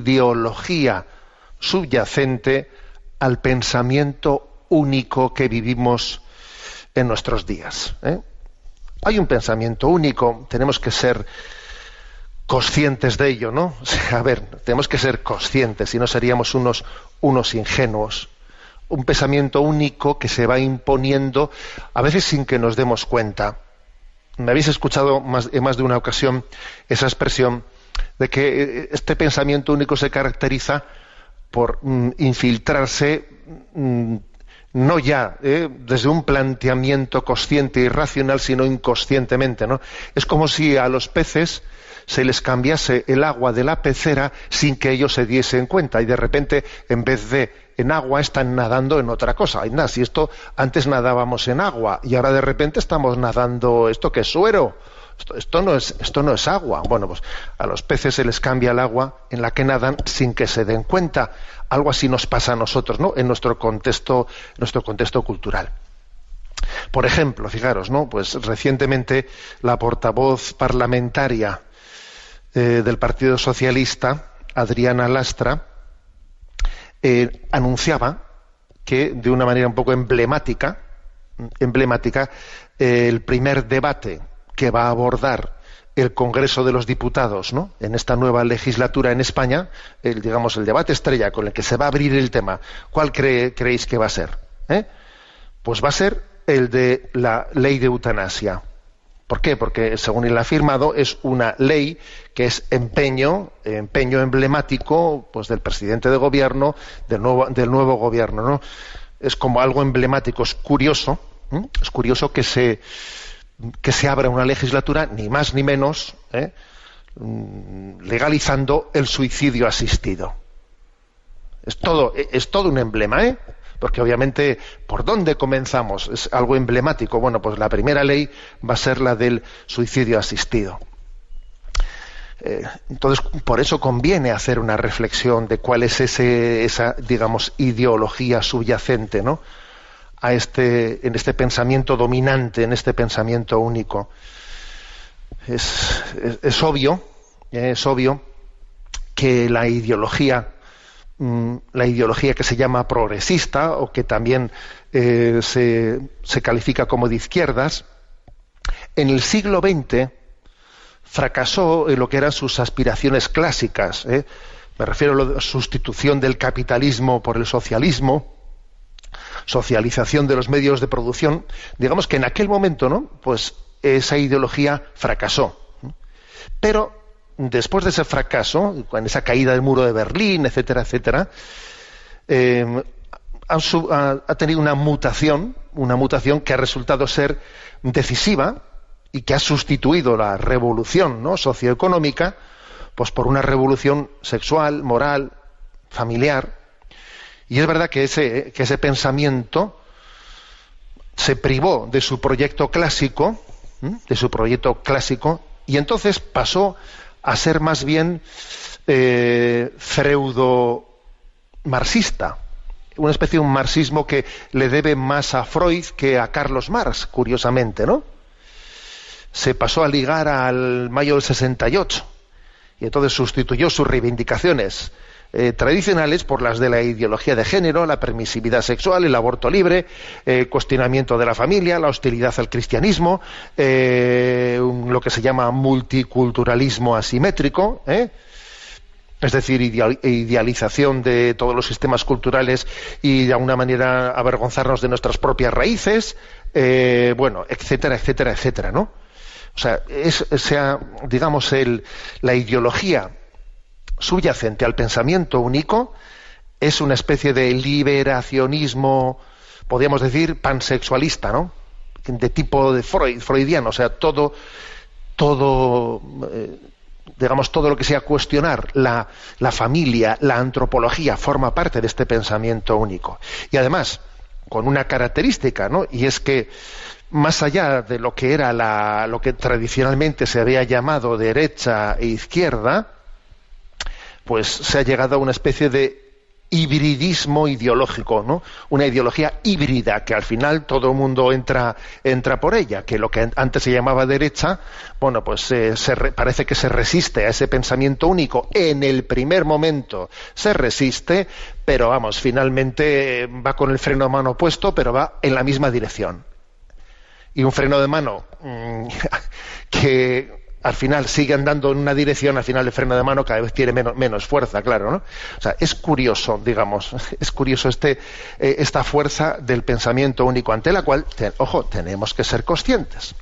ideología subyacente al pensamiento único que vivimos en nuestros días, ¿eh? Hay un pensamiento único, tenemos que ser conscientes de ello, ¿no? O sea, a ver, tenemos que ser conscientes, si no seríamos unos ingenuos. Un pensamiento único que se va imponiendo, a veces sin que nos demos cuenta. Me habéis escuchado en más de una ocasión esa expresión de que este pensamiento único se caracteriza por infiltrarse no ya desde un planteamiento consciente y racional, sino inconscientemente, ¿no? Es como si a los peces se les cambiase el agua de la pecera sin que ellos se diesen cuenta, y de repente, en vez de en agua, están nadando en otra cosa. Y nada, si esto antes nadábamos en agua y ahora de repente estamos nadando, ¿esto qué es? Suero. Esto no es agua. Bueno, pues a los peces se les cambia el agua en la que nadan sin que se den cuenta. Algo así nos pasa a nosotros, ¿no? En nuestro contexto cultural. Por ejemplo, fijaros, ¿no? Pues recientemente la portavoz parlamentaria del Partido Socialista, Adriana Lastra, anunciaba que de una manera un poco emblemática, el primer debate que va a abordar el Congreso de los Diputados, ¿no?, en esta nueva legislatura en España, el debate estrella con el que se va a abrir el tema, ¿cuál creéis que va a ser? Pues va a ser el de la ley de eutanasia. ¿Por qué? Porque, según él ha afirmado, es una ley que es empeño emblemático, pues, del presidente de gobierno, del nuevo gobierno, ¿no? Es como algo emblemático, es curioso que se abra una legislatura, ni más ni menos, legalizando el suicidio asistido. Es todo un emblema, porque obviamente, ¿por dónde comenzamos? Es algo emblemático. Bueno, pues la primera ley va a ser la del suicidio asistido. Entonces, por eso conviene hacer una reflexión de cuál es esa, digamos, ideología subyacente, ¿no?, en este pensamiento dominante, en este pensamiento único. Es obvio que la ideología que se llama progresista, o que también se califica como de izquierdas, en el siglo XX fracasó en lo que eran sus aspiraciones clásicas. Me refiero a la sustitución del capitalismo por el socialismo, socialización de los medios de producción. Digamos que en aquel momento, ¿no?, pues esa ideología fracasó. Pero después de ese fracaso, con esa caída del muro de Berlín, etcétera, etcétera, ha tenido una mutación que ha resultado ser decisiva y que ha sustituido la revolución, ¿no?, socioeconómica, pues por una revolución sexual, moral, familiar. Y es verdad que ese pensamiento se privó de su proyecto clásico, y entonces pasó a ser más bien freudo-marxista, una especie de un marxismo que le debe más a Freud que a Carlos Marx, curiosamente, ¿no? Se pasó a ligar al mayo del 68, y entonces sustituyó sus reivindicaciones tradicionales por las de la ideología de género, la permisividad sexual, el aborto libre, cuestionamiento de la familia, la hostilidad al cristianismo, lo que se llama multiculturalismo asimétrico, es decir, idealización de todos los sistemas culturales y de alguna manera avergonzarnos de nuestras propias raíces, bueno, etcétera, etcétera, etcétera, ¿no? O sea, digamos, la ideología subyacente al pensamiento único es una especie de liberacionismo, podríamos decir, pansexualista, ¿no?, de tipo de freudiano. O sea, todo lo que sea cuestionar la familia, la antropología, forma parte de este pensamiento único. Y además, con una característica, ¿no?, y es que más allá de lo que era lo que tradicionalmente se había llamado derecha e izquierda, pues se ha llegado a una especie de hibridismo ideológico, ¿no? Una ideología híbrida que al final todo el mundo entra por ella, que lo que antes se llamaba derecha, bueno, pues parece que se resiste a ese pensamiento único. En el primer momento se resiste, pero vamos, finalmente va con el freno de mano puesto, pero va en la misma dirección. Y un freno de mano que al final sigue andando en una dirección, al final el freno de mano cada vez tiene menos fuerza, claro, ¿no? O sea, es curioso, digamos, es curioso esta fuerza del pensamiento único ante la cual, ojo, tenemos que ser conscientes.